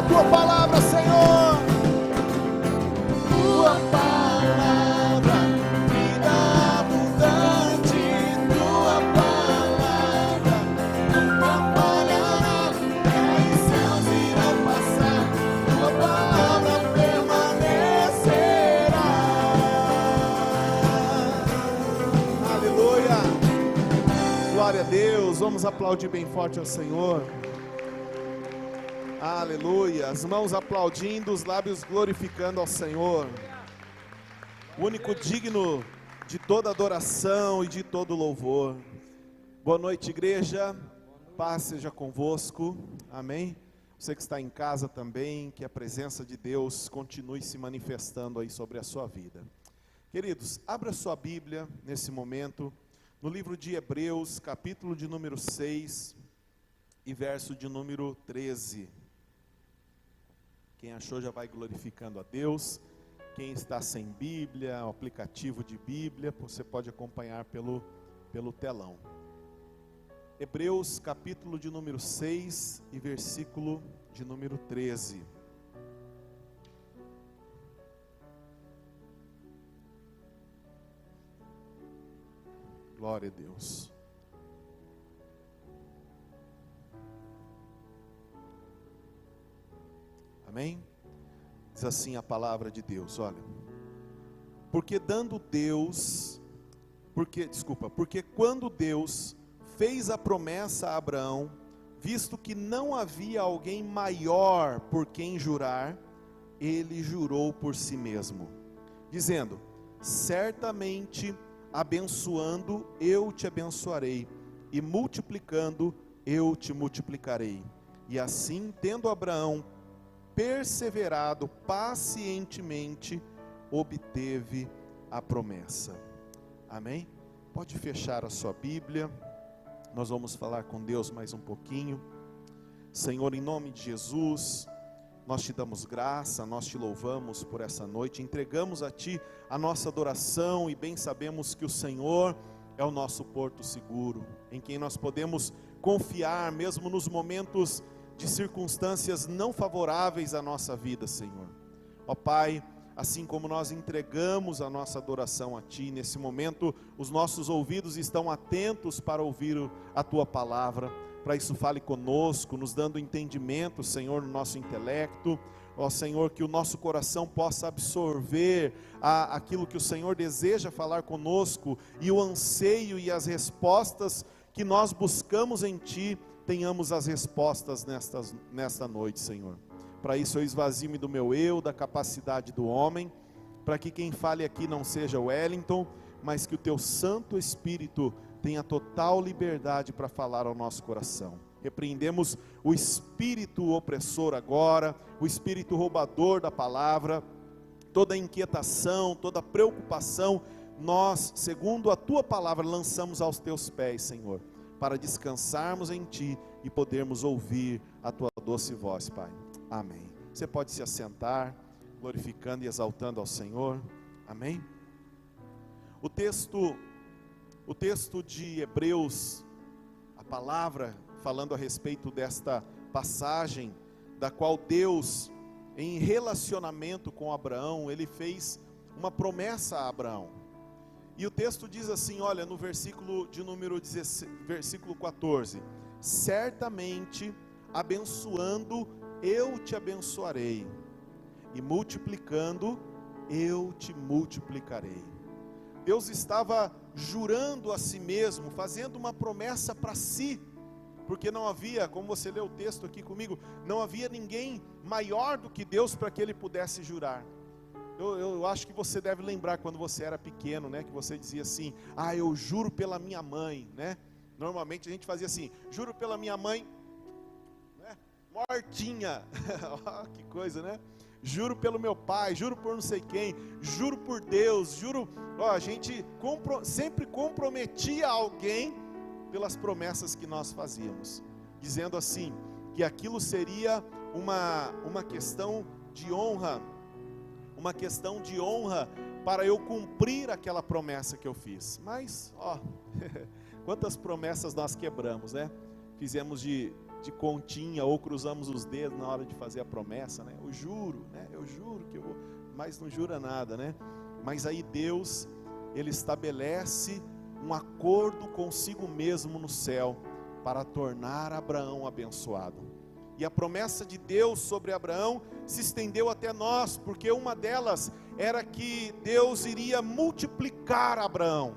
tua palavra, Senhor. Tua palavra, vida abundante. Tua palavra nunca falhará. Terra e céus irão passar, tua palavra permanecerá. Aleluia. Glória a Deus. Vamos aplaudir bem forte ao Senhor. Aleluia. As mãos aplaudindo, os lábios glorificando ao Senhor, o único digno de toda adoração e de todo louvor. Boa noite, igreja. Paz seja convosco. Amém. Você que está em casa também, que a presença de Deus continue se manifestando aí sobre a sua vida. Queridos, abra sua Bíblia nesse momento no livro de Hebreus, capítulo de número 6 e verso de número 13. Quem achou já vai glorificando a Deus. Quem está sem Bíblia, o aplicativo de Bíblia, você pode acompanhar pelo telão. Hebreus capítulo de número 6 e versículo de número 13. Glória a Deus. Amém? Diz assim a palavra de Deus, olha. Porque quando Deus fez a promessa a Abraão, visto que não havia alguém maior por quem jurar, ele jurou por si mesmo, dizendo: certamente abençoando eu te abençoarei, e multiplicando eu te multiplicarei. E assim, tendo Abraão perseverado pacientemente, obteve a promessa. Amém? Pode fechar a sua Bíblia. Nós vamos falar com Deus mais um pouquinho. Senhor, em nome de Jesus, nós te damos graça, nós te louvamos por essa noite, entregamos a ti a nossa adoração, e bem sabemos que o Senhor é o nosso porto seguro, em quem nós podemos confiar, mesmo nos momentos de circunstâncias não favoráveis à nossa vida, Senhor. Ó Pai, assim como nós entregamos a nossa adoração a Ti, nesse momento os nossos ouvidos estão atentos para ouvir a Tua palavra. Para isso fale conosco, nos dando entendimento, Senhor, no nosso intelecto. Ó Senhor, que o nosso coração possa absorver aquilo que o Senhor deseja falar conosco, e o anseio e as respostas que nós buscamos em Ti, tenhamos as respostas nesta noite, Senhor. Para isso eu esvazio-me do meu eu, da capacidade do homem, para que quem fale aqui não seja o Wellington, mas que o Teu Santo Espírito tenha total liberdade para falar ao nosso coração. Repreendemos o espírito opressor agora, o espírito roubador da palavra, toda inquietação, toda preocupação, nós, segundo a Tua palavra, lançamos aos Teus pés, Senhor, para descansarmos em Ti e podermos ouvir a Tua doce voz, Pai. Amém. Você pode se assentar, glorificando e exaltando ao Senhor. Amém. O texto de Hebreus, a palavra falando a respeito desta passagem, da qual Deus, em relacionamento com Abraão, Ele fez uma promessa a Abraão. E o texto diz assim, olha, no versículo de número 16, versículo 14: certamente abençoando eu te abençoarei, e multiplicando eu te multiplicarei. Deus estava jurando a si mesmo, fazendo uma promessa para si, porque não havia, como você lê o texto aqui comigo, não havia ninguém maior do que Deus para que ele pudesse jurar. Eu acho que você deve lembrar quando você era pequeno, né, que você dizia assim: ah, eu juro pela minha mãe, né? Normalmente a gente fazia assim: juro pela minha mãe, né, mortinha. Que coisa, né? Juro pelo meu pai, juro por não sei quem, juro por Deus, juro. A gente sempre comprometia alguém pelas promessas que nós fazíamos, dizendo assim, que aquilo seria uma questão de honra, para eu cumprir aquela promessa que eu fiz. Mas, quantas promessas nós quebramos, né? Fizemos de de continha, ou cruzamos os dedos na hora de fazer a promessa, né? Eu juro, né? Eu juro que eu vou, mas não jura nada, né? Mas aí Deus, Ele estabelece um acordo consigo mesmo no céu, para tornar Abraão abençoado. E a promessa de Deus sobre Abraão se estendeu até nós, porque uma delas era que Deus iria multiplicar Abraão,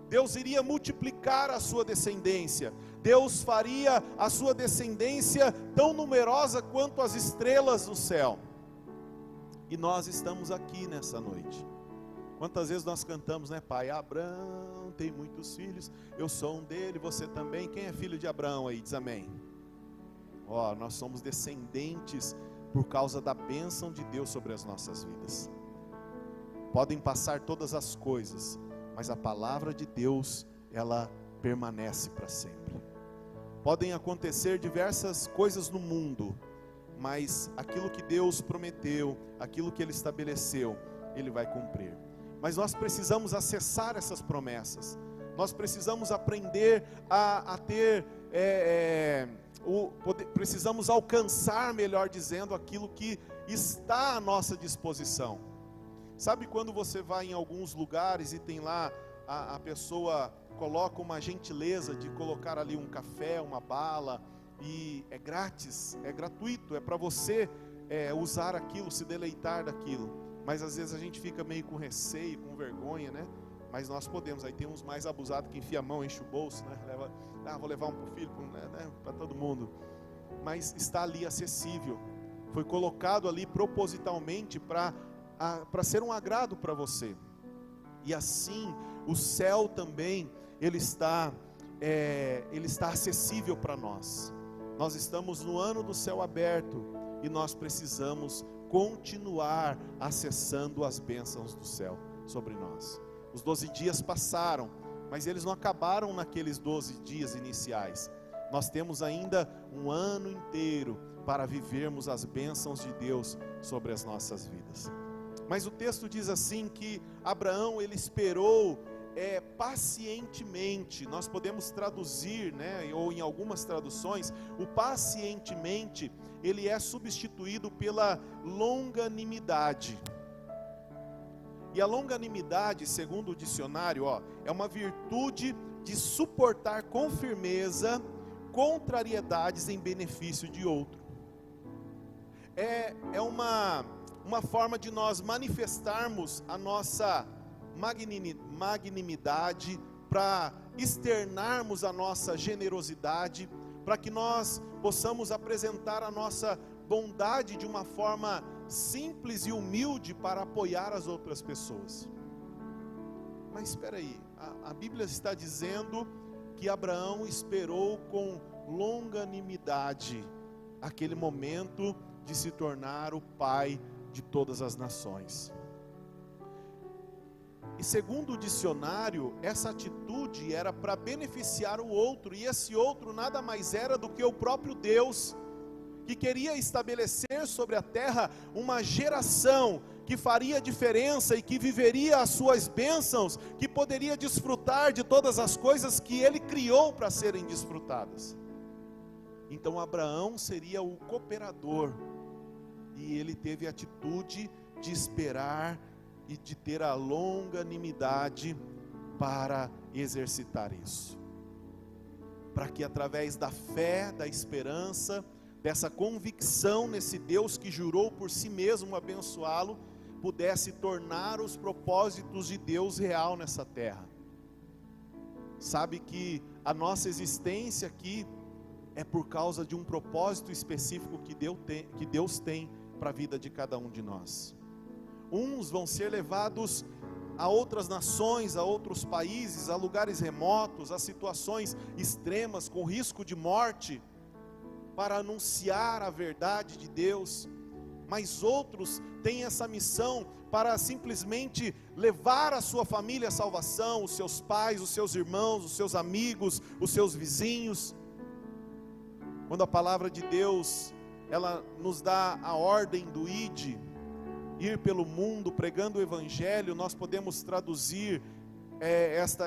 Deus iria multiplicar a sua descendência, Deus faria a sua descendência tão numerosa quanto as estrelas do céu. E nós estamos aqui nessa noite. Quantas vezes nós cantamos, né, Pai? Abraão tem muitos filhos, eu sou um dele, você também. Quem é filho de Abraão aí? Diz amém. Ó, nós somos descendentes por causa da bênção de Deus sobre as nossas vidas. Podem passar todas as coisas, mas a palavra de Deus, ela permanece para sempre. Podem acontecer diversas coisas no mundo, mas aquilo que Deus prometeu, aquilo que Ele estabeleceu, Ele vai cumprir. Mas nós precisamos acessar essas promessas, nós precisamos aprender a ter, precisamos alcançar, melhor dizendo, aquilo que está à nossa disposição. Sabe quando você vai em alguns lugares e tem lá, a pessoa coloca uma gentileza de colocar ali um café, uma bala, e é grátis, é gratuito, é para você usar aquilo, se deleitar daquilo. Mas às vezes a gente fica meio com receio, com vergonha, né? Mas nós podemos. Aí tem uns mais abusados que enfia a mão, enche o bolso, né? Vou levar um para o filho, né? Para todo mundo. Mas está ali acessível, foi colocado ali propositalmente para ser um agrado para você. E assim o céu também, ele está acessível para nós. Nós estamos no ano do céu aberto e nós precisamos continuar acessando as bênçãos do céu sobre nós. Os 12 dias passaram, mas eles não acabaram naqueles 12 dias iniciais. Nós temos ainda um ano inteiro para vivermos as bênçãos de Deus sobre as nossas vidas. Mas o texto diz assim que Abraão, ele esperou pacientemente. Nós podemos traduzir, né, ou em algumas traduções, o pacientemente, ele é substituído pela longanimidade. E a longanimidade, segundo o dicionário, é uma virtude de suportar com firmeza contrariedades em benefício de outro. É uma forma de nós manifestarmos a nossa magnanimidade, para externarmos a nossa generosidade, para que nós possamos apresentar a nossa bondade de uma forma simples e humilde para apoiar as outras pessoas. Mas espera aí, a Bíblia está dizendo que Abraão esperou com longanimidade aquele momento de se tornar o pai de todas as nações. E segundo o dicionário, essa atitude era para beneficiar o outro, e esse outro nada mais era do que o próprio Deus, que queria estabelecer sobre a terra uma geração que faria diferença e que viveria as suas bênçãos, que poderia desfrutar de todas as coisas que Ele criou para serem desfrutadas. Então Abraão seria o cooperador, e ele teve a atitude de esperar e de ter a longanimidade para exercitar isso, para que através da fé, da esperança, dessa convicção nesse Deus que jurou por si mesmo abençoá-lo, pudesse tornar os propósitos de Deus real nessa terra. Sabe que a nossa existência aqui é por causa de um propósito específico que Deus tem para a vida de cada um de nós. Uns vão ser levados a outras nações, a outros países, a lugares remotos, a situações extremas, com risco de morte, para anunciar a verdade de Deus. Mas outros têm essa missão para simplesmente levar a sua família à salvação, os seus pais, os seus irmãos, os seus amigos, os seus vizinhos. Quando a palavra de Deus, ela nos dá a ordem do ide, ir pelo mundo pregando o evangelho, nós podemos traduzir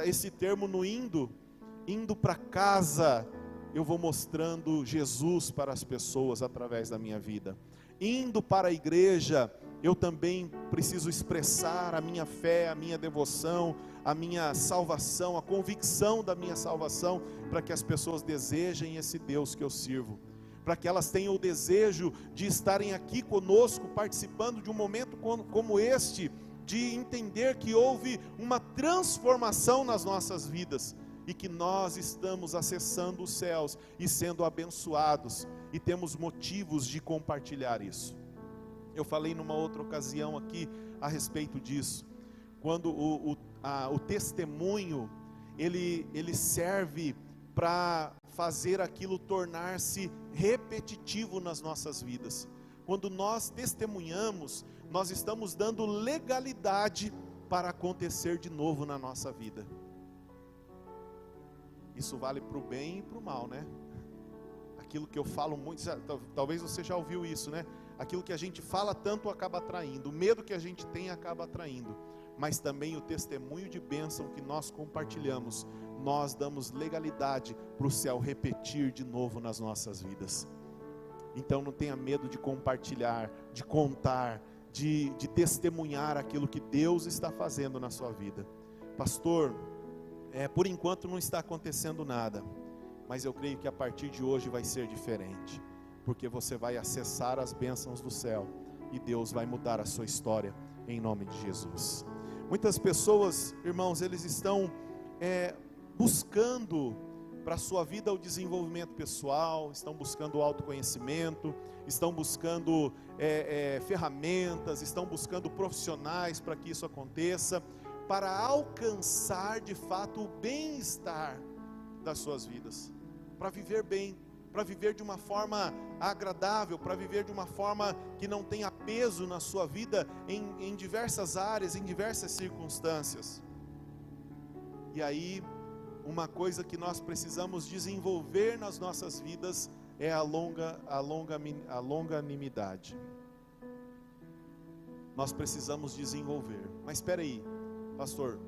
esse termo no indo para casa eu vou mostrando Jesus para as pessoas através da minha vida. Indo para a igreja, eu também preciso expressar a minha fé, a minha devoção, a minha salvação, a convicção da minha salvação, para que as pessoas desejem esse Deus que eu sirvo, para que elas tenham o desejo de estarem aqui conosco, participando de um momento como este, de entender que houve uma transformação nas nossas vidas, e que nós estamos acessando os céus e sendo abençoados, e temos motivos de compartilhar isso. Eu falei numa outra ocasião aqui a respeito disso, quando o testemunho, ele serve para fazer aquilo tornar-se repetitivo nas nossas vidas. Quando nós testemunhamos, nós estamos dando legalidade para acontecer de novo na nossa vida. Isso vale para o bem e para o mal, né? Aquilo que eu falo muito, talvez você já ouviu isso, né? Aquilo que a gente fala tanto acaba atraindo, o medo que a gente tem acaba atraindo, mas também o testemunho de bênção que nós compartilhamos, nós damos legalidade para o céu repetir de novo nas nossas vidas. Então não tenha medo de compartilhar, de contar, de testemunhar aquilo que Deus está fazendo na sua vida. Pastor, por enquanto não está acontecendo nada, mas eu creio que a partir de hoje vai ser diferente, porque você vai acessar as bênçãos do céu, e Deus vai mudar a sua história, em nome de Jesus. Muitas pessoas, irmãos, eles estão buscando para a sua vida o desenvolvimento pessoal, estão buscando o autoconhecimento, estão buscando ferramentas, estão buscando profissionais para que isso aconteça, para alcançar de fato o bem-estar das suas vidas, para viver bem, para viver de uma forma agradável, para viver de uma forma que não tenha peso na sua vida em diversas áreas, em diversas circunstâncias. E aí, uma coisa que nós precisamos desenvolver nas nossas vidas é a longanimidade. Nós precisamos desenvolver. Mas espera aí, pastor,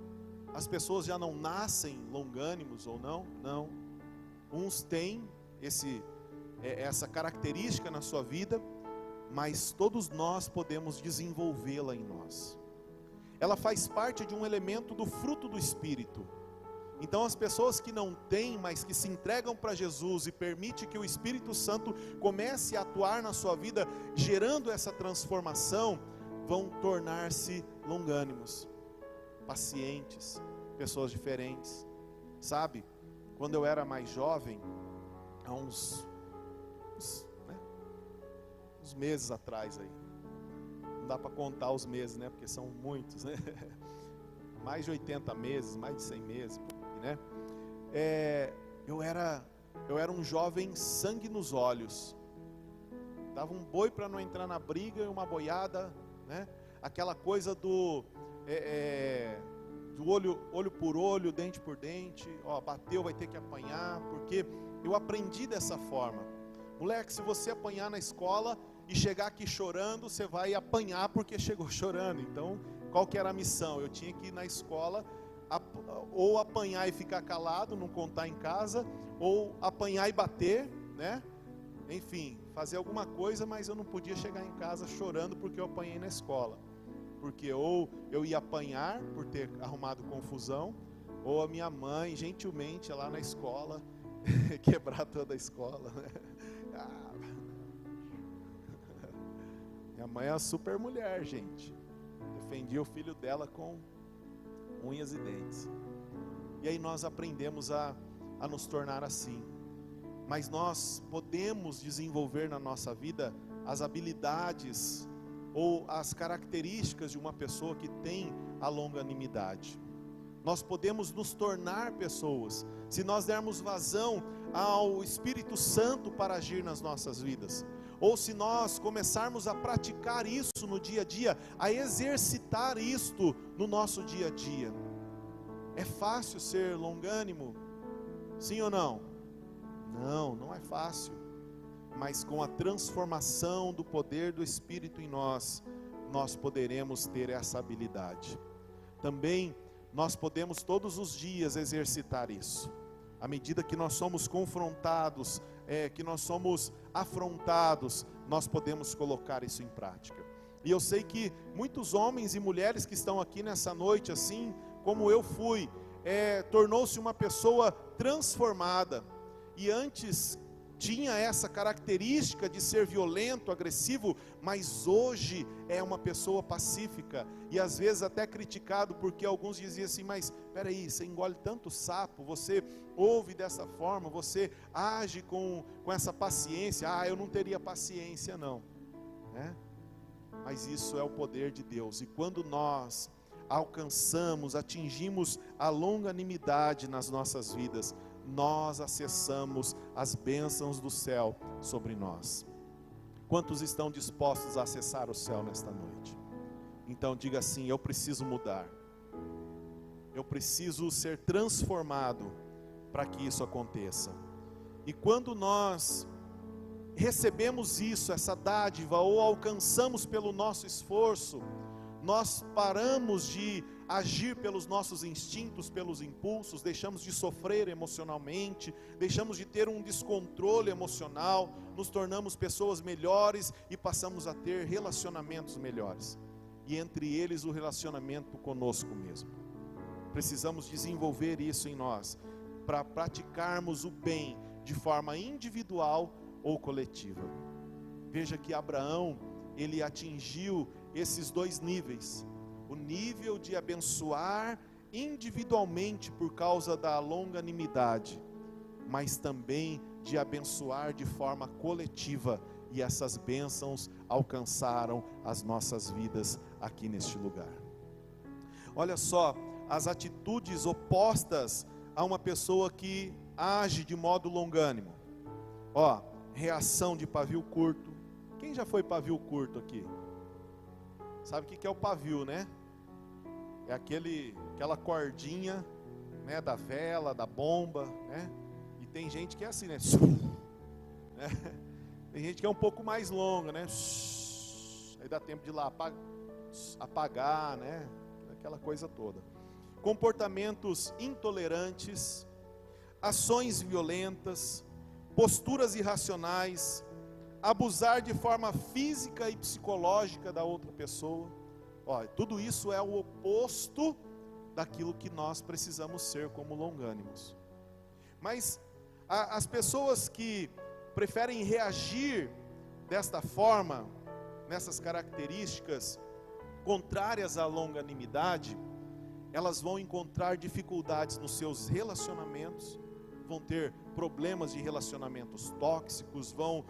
as pessoas já não nascem longânimos ou não? Não. Uns têm essa característica na sua vida, mas todos nós podemos desenvolvê-la em nós. Ela faz parte de um elemento do fruto do Espírito. Então as pessoas que não têm, mas que se entregam para Jesus e permite que o Espírito Santo comece a atuar na sua vida, gerando essa transformação, vão tornar-se longânimos, pacientes, pessoas diferentes. Sabe, quando eu era mais jovem, há uns meses atrás aí, não dá para contar os meses, né, porque são muitos, né, mais de 80 meses, mais de 100 meses, né, eu era um jovem sangue nos olhos, dava um boi para não entrar na briga e uma boiada, né, aquela coisa do olho por olho, dente por dente, bateu, vai ter que apanhar, porque eu aprendi dessa forma. Moleque, se você apanhar na escola e chegar aqui chorando, você vai apanhar porque chegou chorando. Então, qual que era a missão? Eu tinha que ir na escola, ou apanhar e ficar calado, não contar em casa, ou apanhar e bater, né? Enfim, fazer alguma coisa, mas eu não podia chegar em casa chorando porque eu apanhei na escola. Porque ou eu ia apanhar por ter arrumado confusão, ou a minha mãe, gentilmente, lá na escola, quebrar toda a escola, né? Minha mãe é uma super mulher, gente. Defendia o filho dela com unhas e dentes. E aí nós aprendemos a nos tornar assim. Mas nós podemos desenvolver na nossa vida as habilidades ou as características de uma pessoa que tem a longanimidade. Nós podemos nos tornar pessoas, se nós dermos vazão ao Espírito Santo para agir nas nossas vidas, ou se nós começarmos a praticar isso no dia a dia, a exercitar isto no nosso dia a dia. É fácil ser longânimo? Sim ou não? Não, não é fácil. Mas com a transformação do poder do Espírito em nós, nós poderemos ter essa habilidade. Também nós podemos todos os dias exercitar isso. à medida que nós somos confrontados, que nós somos afrontados, nós podemos colocar isso em prática. E eu sei que muitos homens e mulheres que estão aqui nessa noite, assim como eu fui, tornou-se uma pessoa transformada, e antes tinha essa característica de ser violento, agressivo, mas hoje é uma pessoa pacífica, e às vezes até criticado, porque alguns diziam assim, mas peraí, você engole tanto sapo, você ouve dessa forma, você age com essa paciência, eu não teria paciência não, né? Mas isso é o poder de Deus, e quando nós alcançamos, atingimos a longanimidade nas nossas vidas, nós acessamos as bênçãos do céu sobre nós. Quantos estão dispostos a acessar o céu nesta noite? Então diga assim, eu preciso mudar, eu preciso ser transformado para que isso aconteça. E quando nós recebemos isso, essa dádiva, ou alcançamos pelo nosso esforço, nós paramos de agir pelos nossos instintos, pelos impulsos, deixamos de sofrer emocionalmente, deixamos de ter um descontrole emocional, nos tornamos pessoas melhores e passamos a ter relacionamentos melhores, e entre eles o relacionamento conosco mesmo. Precisamos desenvolver isso em nós, para praticarmos o bem de forma individual ou coletiva. Veja que Abraão, ele atingiu esses dois níveis, o nível de abençoar individualmente por causa da longanimidade, mas também de abençoar de forma coletiva, e essas bênçãos alcançaram as nossas vidas aqui neste lugar. Olha só, as atitudes opostas a uma pessoa que age de modo longânimo. Reação de pavio curto. Quem já foi pavio curto aqui? Sabe o que é o pavio, né? É aquela cordinha, né, da vela, da bomba, né? E tem gente que é assim, né? Tem gente que é um pouco mais longa, né? Aí dá tempo de ir lá apagar, né? Aquela coisa toda. Comportamentos intolerantes, ações violentas, posturas irracionais, abusar de forma física e psicológica da outra pessoa. Tudo isso é o oposto daquilo que nós precisamos ser como longânimos. Mas as pessoas que preferem reagir desta forma, nessas características contrárias à longanimidade, elas vão encontrar dificuldades nos seus relacionamentos, vão ter problemas de relacionamentos tóxicos, vão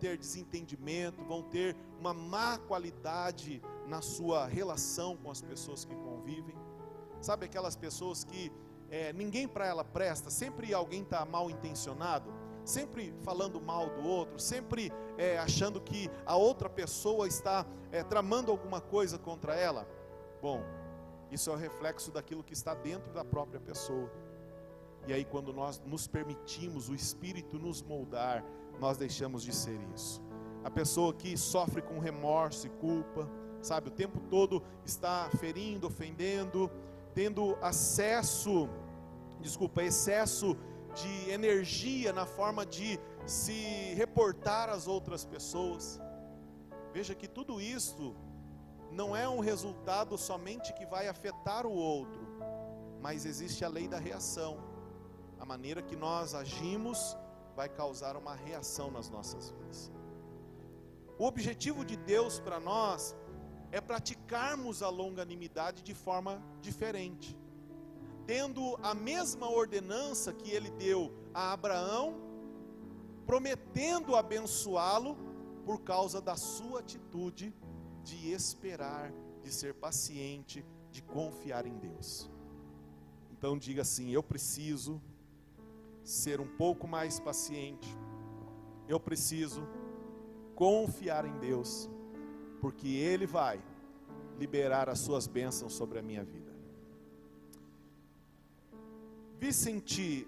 ter desentendimento, vão ter uma má qualidade na sua relação com as pessoas que convivem. Sabe aquelas pessoas que ninguém para ela presta, sempre alguém está mal intencionado, sempre falando mal do outro, sempre achando que a outra pessoa está tramando alguma coisa contra ela? Bom, isso é o reflexo daquilo que está dentro da própria pessoa. E aí quando nós nos permitimos o Espírito nos moldar, nós deixamos de ser isso. A pessoa que sofre com remorso e culpa, sabe, o tempo todo está ferindo, ofendendo, tendo excesso de energia na forma de se reportar às outras pessoas. Veja que tudo isso não é um resultado somente que vai afetar o outro, mas existe a lei da reação. A maneira que nós agimos vai causar uma reação nas nossas vidas. O objetivo de Deus para nós é praticarmos a longanimidade de forma diferente, tendo a mesma ordenança que Ele deu a Abraão, prometendo abençoá-lo por causa da sua atitude de esperar, de ser paciente, de confiar em Deus. Então diga assim: eu preciso ser um pouco mais paciente, eu preciso confiar em Deus, porque Ele vai liberar as suas bênçãos sobre a minha vida. Vicente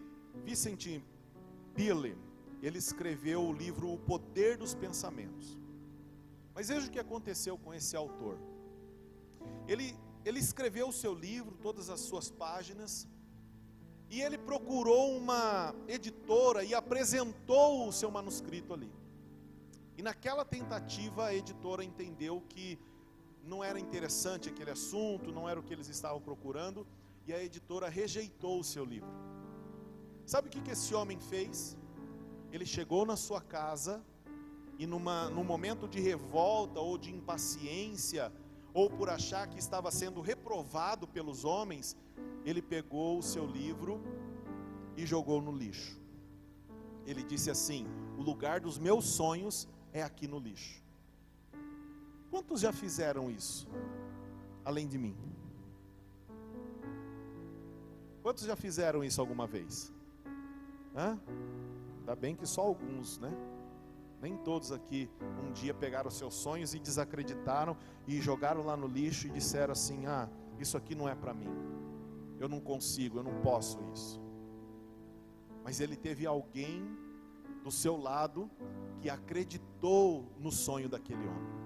Pille, ele escreveu o livro O Poder dos Pensamentos. Mas veja o que aconteceu com esse autor. Ele escreveu o seu livro, todas as suas páginas, E ele procurou uma editora e apresentou o seu manuscrito ali. E naquela tentativa a editora entendeu que não era interessante aquele assunto, não era o que eles estavam procurando, e a editora rejeitou o seu livro. Sabe o que esse homem fez? Ele chegou na sua casa e num momento de revolta ou de impaciência, ou por achar que estava sendo reprovado pelos homens, ele pegou o seu livro e jogou no lixo. Ele disse assim: o lugar dos meus sonhos é aqui no lixo. Quantos já fizeram isso, além de mim? Quantos já fizeram isso alguma vez? Ainda bem que só alguns, né? Nem todos aqui um dia pegaram os seus sonhos e desacreditaram e jogaram lá no lixo e disseram assim: isso aqui não é para mim, eu não consigo, eu não posso isso. Mas ele teve alguém do seu lado que acreditou no sonho daquele homem.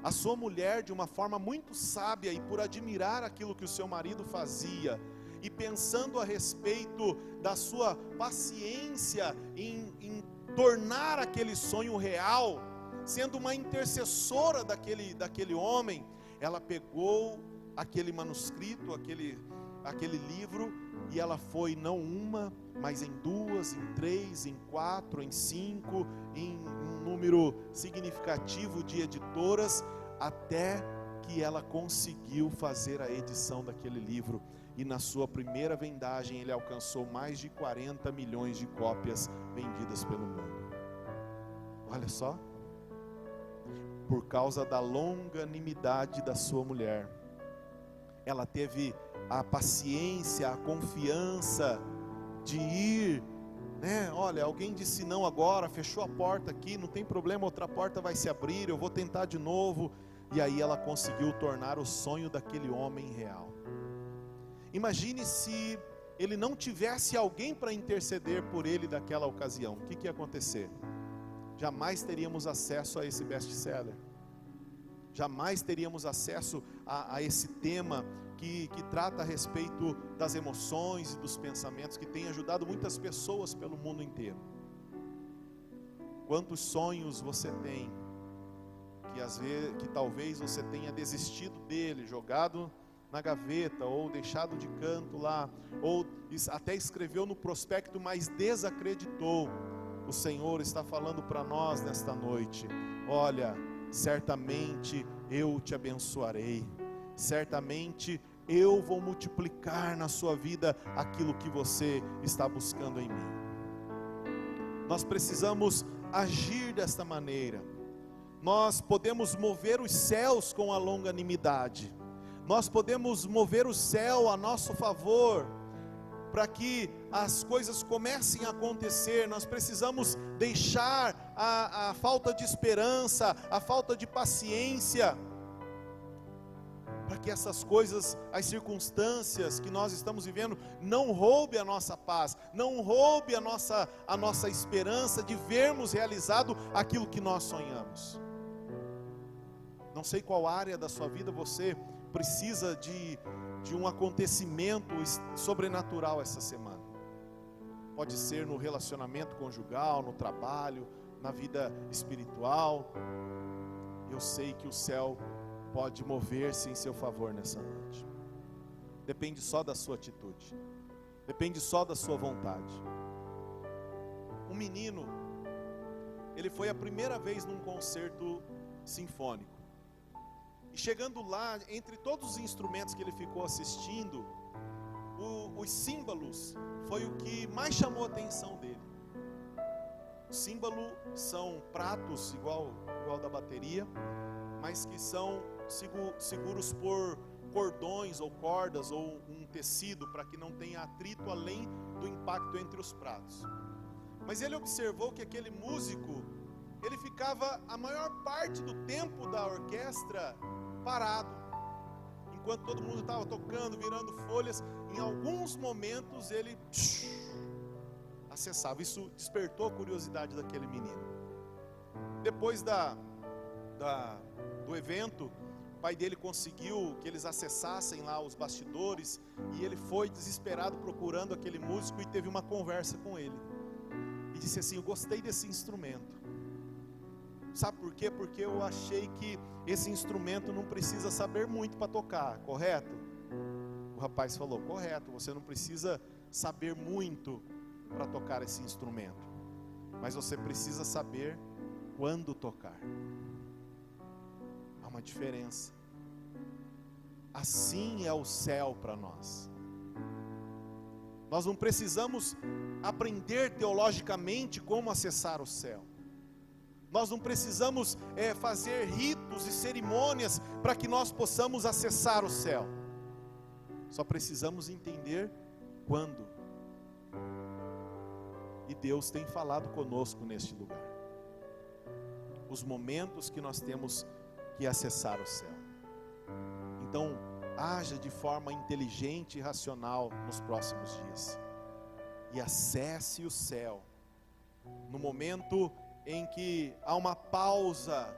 A sua mulher, de uma forma muito sábia e por admirar aquilo que o seu marido fazia, e pensando a respeito da sua paciência em tornar aquele sonho real, sendo uma intercessora daquele homem, ela pegou aquele manuscrito, aquele livro, e ela foi não uma, mas em 2, em 3, em 4, em 5, em um número significativo de editoras, até que ela conseguiu fazer a edição daquele livro. E na sua primeira vendagem ele alcançou mais de 40 milhões de cópias vendidas pelo mundo. Olha só, por causa da longanimidade da sua mulher, ela teve a paciência, a confiança de ir, né? Olha, alguém disse não agora, fechou a porta aqui, não tem problema, outra porta vai se abrir, eu vou tentar de novo. E aí ela conseguiu tornar o sonho daquele homem real. Imagine se ele não tivesse alguém para interceder por ele naquela ocasião. O que ia acontecer? Jamais teríamos acesso a esse best-seller. Jamais teríamos acesso a esse tema que trata a respeito das emoções e dos pensamentos, que tem ajudado muitas pessoas pelo mundo inteiro. Quantos sonhos você tem, que talvez você tenha desistido dele, jogado na gaveta, ou deixado de canto lá, ou até escreveu no prospecto, mas desacreditou. O Senhor está falando para nós nesta noite: olha, certamente eu te abençoarei, certamente eu vou multiplicar na sua vida aquilo que você está buscando em mim. Nós precisamos agir desta maneira. Nós podemos mover os céus com a longanimidade. Nós podemos mover o céu a nosso favor, para que as coisas comecem a acontecer. Nós precisamos deixar a falta de esperança, a falta de paciência, para que essas coisas, as circunstâncias que nós estamos vivendo, não roube a nossa paz, não roube a nossa esperança de vermos realizado aquilo que nós sonhamos. Não sei qual área da sua vida você precisa de um acontecimento sobrenatural essa semana. Pode ser no relacionamento conjugal, no trabalho, na vida espiritual. Eu sei que o céu pode mover-se em seu favor nessa noite. Depende só da sua atitude, depende só da sua vontade. Um menino, ele foi a primeira vez num concerto sinfônico. E chegando lá, entre todos os instrumentos que ele ficou assistindo, os símbolos foi o que mais chamou a atenção dele. O símbolo são pratos igual da bateria, mas que são seguros por cordões ou cordas ou um tecido, para que não tenha atrito além do impacto entre os pratos. Mas ele observou que aquele músico, ele ficava a maior parte do tempo da orquestra parado, enquanto todo mundo estava tocando, virando folhas. Em alguns momentos ele acessava. Isso despertou a curiosidade daquele menino. Depois do evento, pai dele conseguiu que eles acessassem lá os bastidores, e ele foi desesperado procurando aquele músico e teve uma conversa com ele. E disse assim: eu gostei desse instrumento. Sabe por quê? Porque eu achei que esse instrumento não precisa saber muito para tocar, correto? O rapaz falou: correto, você não precisa saber muito para tocar esse instrumento, mas você precisa saber quando tocar. Há uma diferença. Assim é o céu para nós. Nós não precisamos aprender teologicamente como acessar o céu. Nós não precisamos fazer ritos e cerimônias para que nós possamos acessar o céu. Só precisamos entender quando. E Deus tem falado conosco neste lugar. Os momentos que nós temos que acessar o céu. Então, haja de forma inteligente e racional nos próximos dias. E acesse o céu. No momento em que há uma pausa,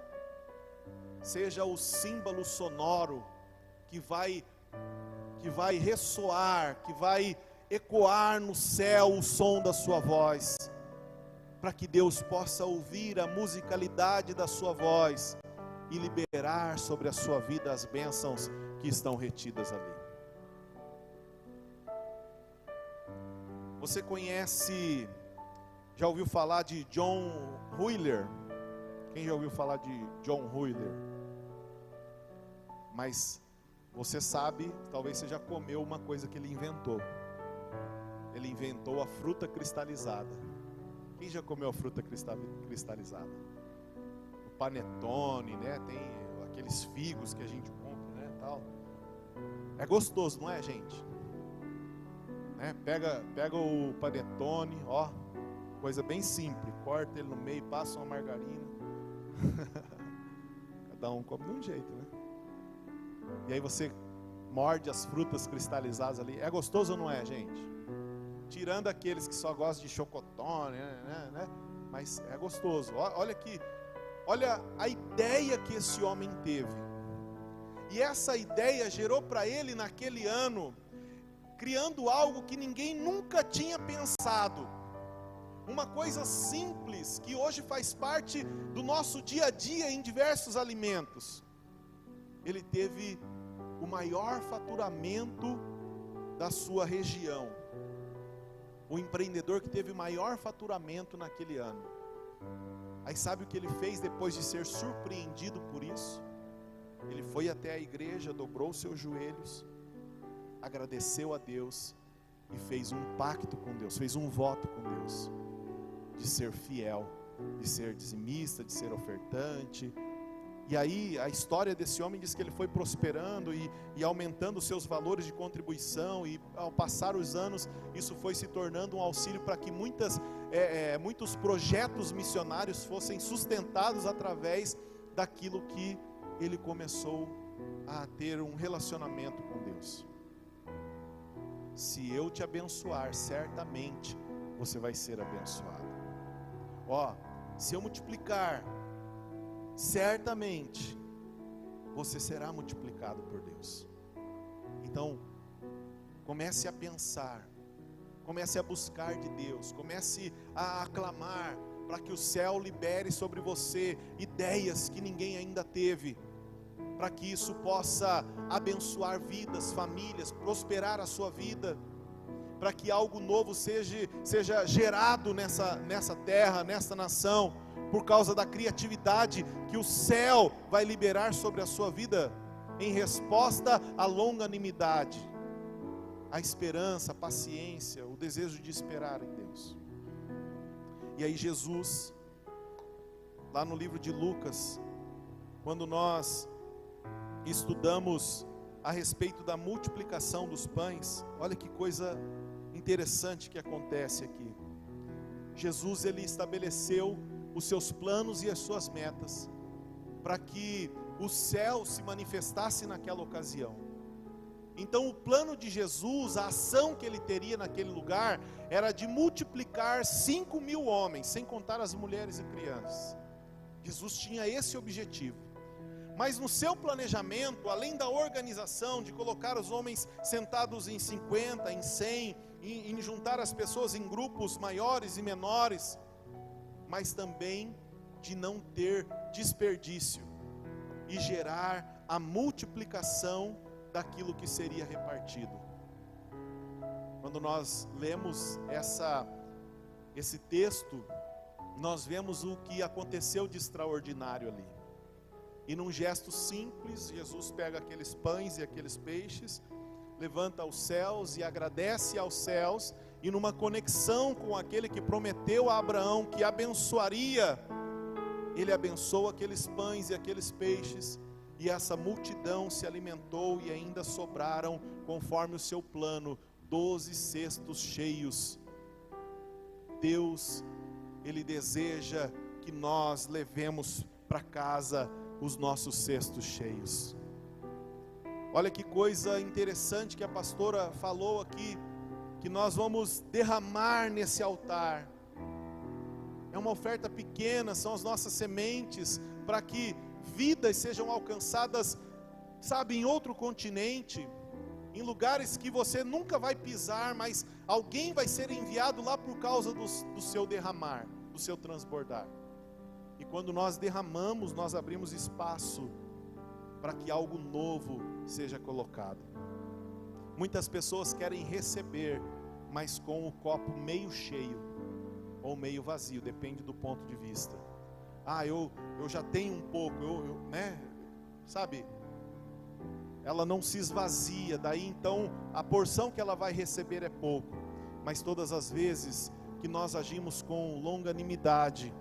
seja o símbolo sonoro que vai ressoar, que vai ecoar no céu o som da sua voz, para que Deus possa ouvir a musicalidade da sua voz e liberar sobre a sua vida as bênçãos que estão retidas ali. Você conhece, já ouviu falar de John Wheeler? Quem já ouviu falar de John Wheeler? Mas você sabe, talvez você já comeu uma coisa que ele inventou. Ele inventou a fruta cristalizada. Quem já comeu a fruta cristalizada? O panetone, né? Tem aqueles figos que a gente compra, né? Tal. É gostoso, não é, gente? Né? Pega o panetone, ó, coisa bem simples. Corta ele no meio, passa uma margarina. Cada um come de um jeito, né? E aí você morde as frutas cristalizadas ali. É gostoso ou não é, gente? Tirando aqueles que só gostam de chocotone, né? Mas é gostoso. Olha aqui, olha a ideia que esse homem teve. E essa ideia gerou para ele naquele ano, criando algo que ninguém nunca tinha pensado. Uma coisa simples que hoje faz parte do nosso dia a dia em diversos alimentos. Ele teve o maior faturamento da sua região. O empreendedor que teve o maior faturamento naquele ano. Aí sabe o que ele fez depois de ser surpreendido por isso? Ele foi até a igreja, dobrou os seus joelhos, agradeceu a Deus e fez um pacto com Deus, fez um voto com Deus, de ser fiel, de ser dizimista, de ser ofertante. E aí a história desse homem diz que ele foi prosperando e aumentando os seus valores de contribuição, e ao passar os anos isso foi se tornando um auxílio para que muitos projetos missionários fossem sustentados através daquilo que ele começou a ter um relacionamento com Deus. Se eu te abençoar, certamente você vai ser abençoado. Ó, se eu multiplicar, certamente você será multiplicado por Deus. Então, comece a pensar, comece a buscar de Deus, comece a aclamar para que o céu libere sobre você ideias que ninguém ainda teve, para que isso possa abençoar vidas, famílias, prosperar a sua vida, para que algo novo seja gerado nessa terra, nessa nação, por causa da criatividade que o céu vai liberar sobre a sua vida, em resposta à longanimidade, à esperança, à paciência, o desejo de esperar em Deus. E aí Jesus, lá no livro de Lucas, quando nós estudamos a respeito da multiplicação dos pães, olha que coisa interessante que acontece aqui. Jesus, ele estabeleceu os seus planos e as suas metas, para que o céu se manifestasse naquela ocasião. Então o plano de Jesus, a ação que ele teria naquele lugar, era de multiplicar 5.000 homens, sem contar as mulheres e crianças. Jesus tinha esse objetivo. Mas no seu planejamento, além da organização de colocar os homens sentados em 50, em 100, em juntar as pessoas em grupos maiores e menores, mas também de não ter desperdício e gerar a multiplicação daquilo que seria repartido. Quando nós lemos esse texto, nós vemos o que aconteceu de extraordinário ali. E num gesto simples, Jesus pega aqueles pães e aqueles peixes, levanta aos céus e agradece aos céus, e numa conexão com aquele que prometeu a Abraão que abençoaria, ele abençoa aqueles pães e aqueles peixes, e essa multidão se alimentou, e ainda sobraram, conforme o seu plano, 12 cestos cheios. Deus, Ele deseja que nós levemos para casa os nossos cestos cheios. Olha que coisa interessante que a pastora falou aqui, que nós vamos derramar nesse altar. É uma oferta pequena, são as nossas sementes, para que vidas sejam alcançadas, sabe, em outro continente, em lugares que você nunca vai pisar, mas alguém vai ser enviado lá por causa do seu derramar, do seu transbordar. E quando nós derramamos, nós abrimos espaço para que algo novo seja colocado. Muitas pessoas querem receber, mas com o copo meio cheio ou meio vazio, depende do ponto de vista. Eu já tenho um pouco, sabe? Ela não se esvazia, daí então a porção que ela vai receber é pouco. Mas todas as vezes que nós agimos com longanimidade,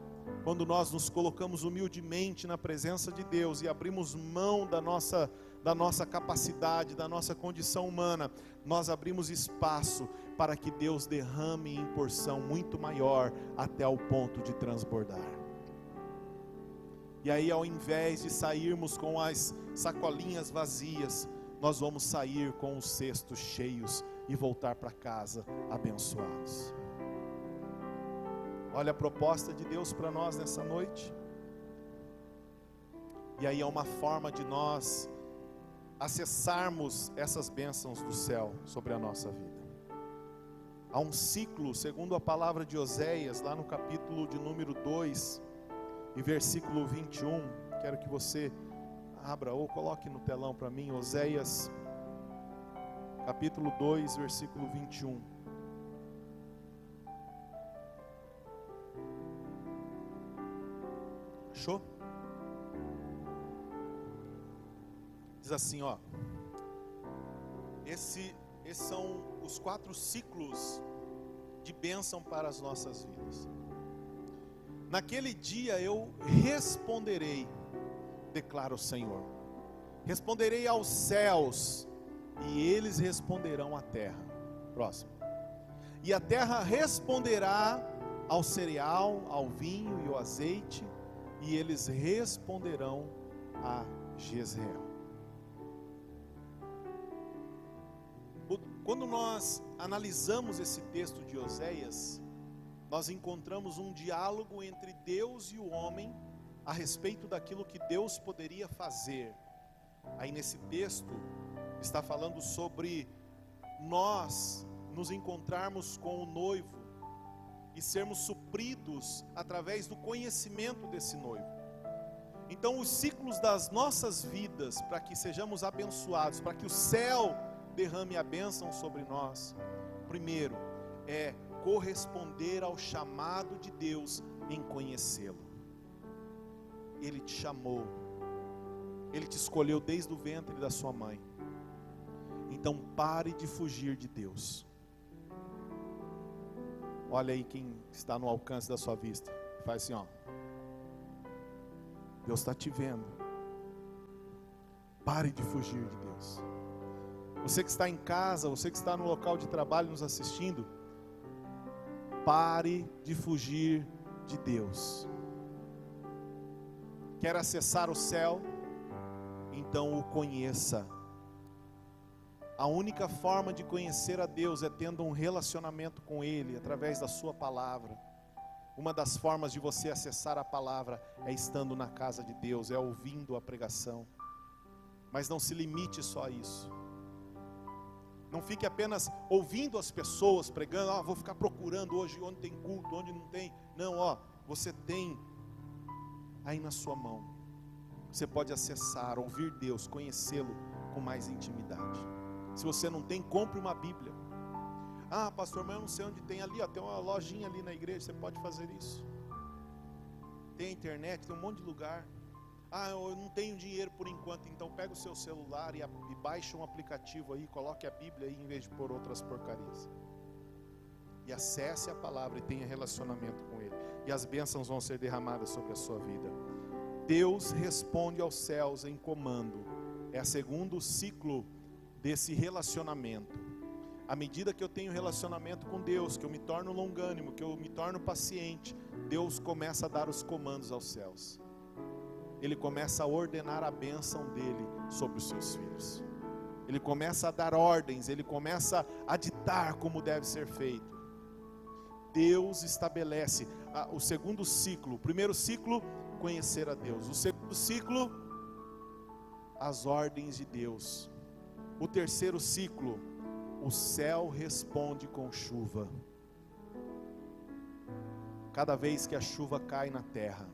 quando nós nos colocamos humildemente na presença de Deus e abrimos mão da nossa capacidade, da nossa condição humana, nós abrimos espaço para que Deus derrame em porção muito maior, até o ponto de transbordar. E aí, ao invés de sairmos com as sacolinhas vazias, nós vamos sair com os cestos cheios e voltar para casa abençoados. Olha a proposta de Deus para nós nessa noite. E aí é uma forma de nós acessarmos essas bênçãos do céu sobre a nossa vida. Há um ciclo, segundo a palavra de Oséias, lá no capítulo de número 2, e versículo 21, quero que você abra ou coloque no telão para mim, Oséias, capítulo 2, versículo 21. Achou? Diz assim, esses são os 4 ciclos de bênção para as nossas vidas. Naquele dia eu responderei, declara o Senhor. Responderei aos céus, e eles responderão à terra. Próximo. E a terra responderá ao cereal, ao vinho e ao azeite, e eles responderão a Jezreel. Quando nós analisamos esse texto de Oséias, nós encontramos um diálogo entre Deus e o homem a respeito daquilo que Deus poderia fazer. Aí nesse texto está falando sobre nós nos encontrarmos com o noivo e sermos supridos através do conhecimento desse noivo. Então os ciclos das nossas vidas, para que sejamos abençoados, para que o céu derrame a bênção sobre nós, primeiro é corresponder ao chamado de Deus em conhecê-lo. Ele te chamou, Ele te escolheu desde o ventre da sua mãe. Então pare de fugir de Deus. Olha aí quem está no alcance da sua vista, faz assim, Deus está te vendo. Pare de fugir de Deus. Você que está em casa, você que está no local de trabalho nos assistindo, pare de fugir de Deus. Quer acessar o céu? Então o conheça. A única forma de conhecer a Deus é tendo um relacionamento com Ele, através da sua palavra. Uma das formas de você acessar a palavra é estando na casa de Deus, é ouvindo a pregação. Mas não se limite só a isso. Não fique apenas ouvindo as pessoas pregando, vou ficar procurando hoje onde tem culto, onde não tem. Não, você tem aí na sua mão. Você pode acessar, ouvir Deus, conhecê-lo com mais intimidade. Se você não tem, compre uma Bíblia. Pastor, mas eu não sei onde tem ali, tem uma lojinha ali na igreja, você pode fazer isso. Tem a internet, tem um monte de lugar. Eu não tenho dinheiro por enquanto, então pega o seu celular e baixa um aplicativo aí, coloque a Bíblia aí em vez de pôr outras porcarias. E acesse a palavra e tenha relacionamento com Ele. E as bênçãos vão ser derramadas sobre a sua vida. Deus responde aos céus em comando. É o segundo ciclo desse relacionamento. À medida que eu tenho relacionamento com Deus, que eu me torno longânimo, que eu me torno paciente, Deus começa a dar os comandos aos céus. Ele começa a ordenar a bênção dele sobre os seus filhos. Ele começa a dar ordens, ele começa a ditar como deve ser feito. Deus estabelece o segundo ciclo. O primeiro ciclo, conhecer a Deus. O segundo ciclo, as ordens de Deus. O terceiro ciclo, o céu responde com chuva. Cada vez que a chuva cai na terra,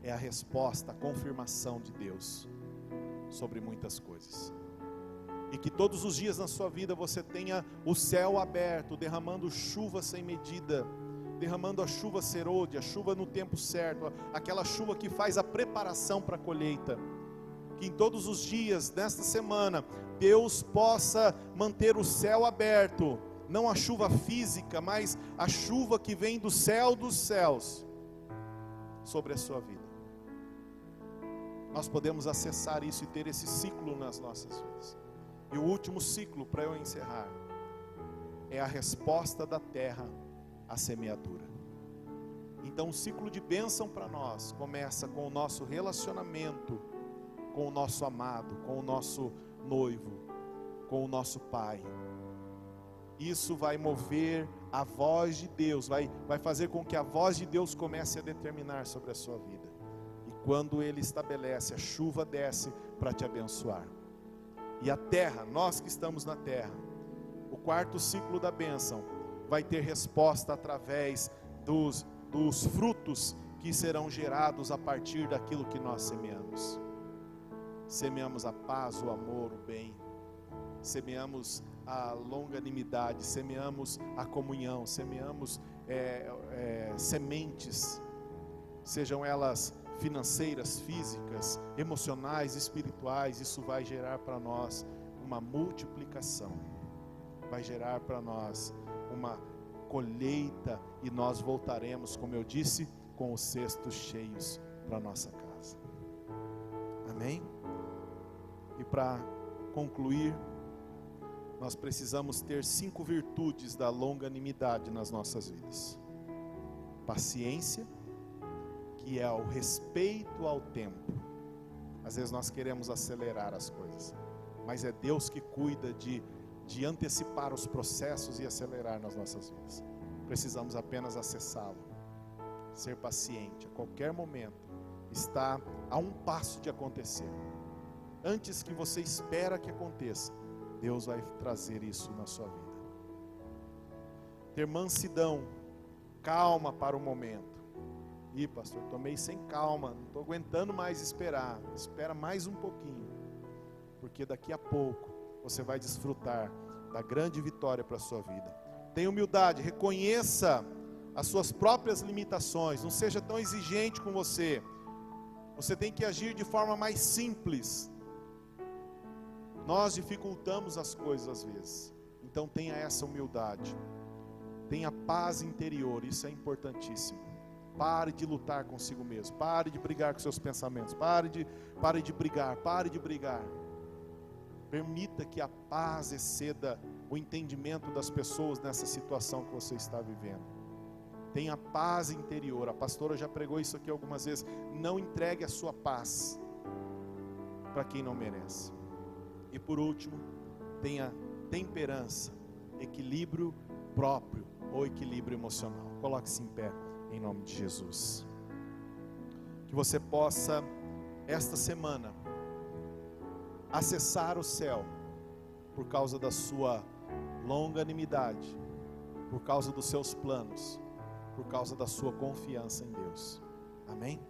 é a resposta, a confirmação de Deus sobre muitas coisas. E que todos os dias na sua vida você tenha o céu aberto, derramando chuva sem medida, derramando a chuva serôdia, a chuva no tempo certo, aquela chuva que faz a preparação para a colheita. Que em todos os dias, nesta semana, Deus possa manter o céu aberto, não a chuva física, mas a chuva que vem do céu dos céus, sobre a sua vida. Nós podemos acessar isso e ter esse ciclo nas nossas vidas. E o último ciclo, para eu encerrar, é a resposta da terra à semeadura. Então o ciclo de bênção para nós começa com o nosso relacionamento com o nosso amado, com o nosso noivo, com o nosso Pai. Isso vai mover a voz de Deus, vai fazer com que a voz de Deus comece a determinar sobre a sua vida. E quando Ele estabelece, a chuva desce para te abençoar. E a terra, nós que estamos na terra, o quarto ciclo da bênção, vai ter resposta através dos frutos que serão gerados a partir daquilo que nós semeamos. Semeamos a paz, o amor, o bem, semeamos a longanimidade, semeamos a comunhão, semeamos sementes, sejam elas financeiras, físicas, emocionais, espirituais. Isso vai gerar para nós uma multiplicação, vai gerar para nós uma colheita, e nós voltaremos, como eu disse, com os cestos cheios para a nossa casa. Amém? E para concluir, nós precisamos ter 5 virtudes da longanimidade nas nossas vidas. Paciência, que é o respeito ao tempo. Às vezes nós queremos acelerar as coisas, mas é Deus que cuida de antecipar os processos e acelerar nas nossas vidas. Precisamos apenas acessá-lo. Ser paciente, a qualquer momento está a um passo de acontecer. Antes que você espera que aconteça, Deus vai trazer isso na sua vida. Ter mansidão, calma para o momento. Pastor, estou meio sem calma, não estou aguentando mais esperar. Espera mais um pouquinho, porque daqui a pouco você vai desfrutar da grande vitória para a sua vida. Tenha humildade, reconheça as suas próprias limitações, não seja tão exigente com você. Você tem que agir de forma mais simples. Nós dificultamos as coisas às vezes. Então tenha essa humildade. Tenha paz interior, isso é importantíssimo. Pare de lutar consigo mesmo. Pare de brigar com seus pensamentos. Pare de brigar. Permita que a paz exceda o entendimento das pessoas nessa situação que você está vivendo. Tenha paz interior. A pastora já pregou isso aqui algumas vezes. Não entregue a sua paz para quem não merece. E por último, tenha temperança, equilíbrio próprio, ou equilíbrio emocional. Coloque-se em pé, em nome de Jesus. Que você possa, esta semana, acessar o céu, por causa da sua longanimidade, por causa dos seus planos, por causa da sua confiança em Deus. Amém?